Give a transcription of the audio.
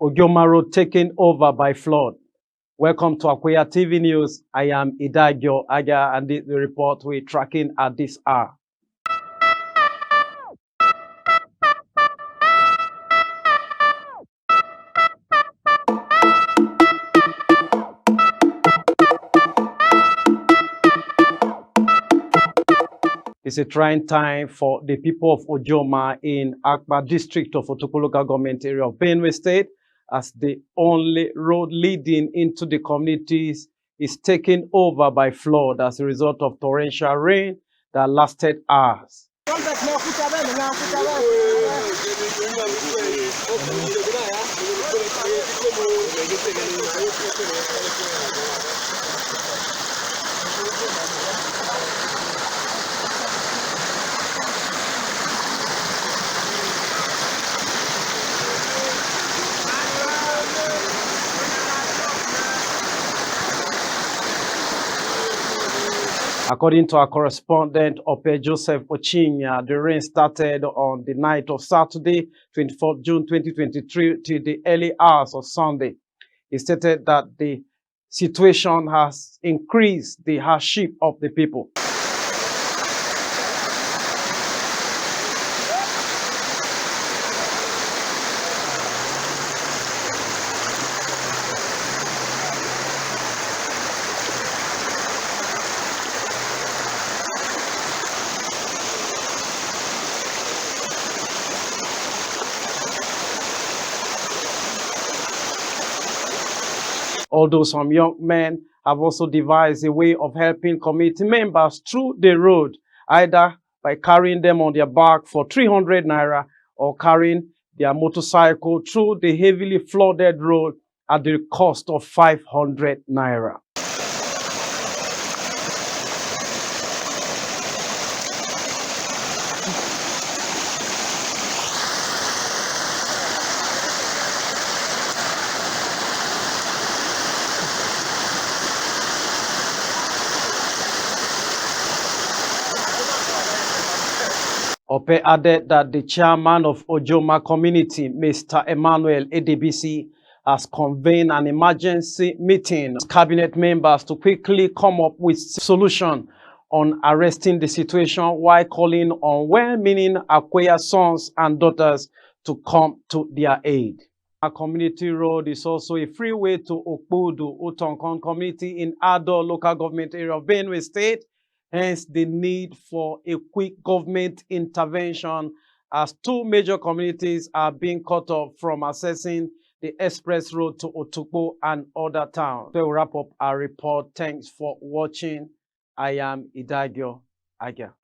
Ogyoma Road taken over by flood. Welcome to Akweya TV News. I am Idagio Aga, and this is the report we're tracking at this hour. It's a trying time for the people of Ogyoma in Akpa district of Otukpo local government area of Benue State, as the only road leading into the communities is taken over by flood as a result of torrential rain that lasted hours. According to our correspondent, Opeh Joseph Ochinya, the rain started on the night of Saturday, 24th June 2023, till the early hours of Sunday. He stated that the situation has increased the hardship of the people. Although some young men have also devised a way of helping community members through the road, either by carrying them on their back for 300 naira or carrying their motorcycle through the heavily flooded road at the cost of 500 naira. Opeh added that the chairman of Ogyoma community, Mr. Emmanuel ADBC, has convened an emergency meeting with cabinet members to quickly come up with a solution on arresting the situation, while calling on well-meaning Akweya sons and daughters to come to their aid. Our community road is also a freeway to Okpudu Utonkon community in Ado local government area of Benue State. Hence, the need for a quick government intervention, as two major communities are being cut off from accessing the express road to Otukpo and other towns. So we'll wrap up our report. Thanks for watching. I am Idagio Aga.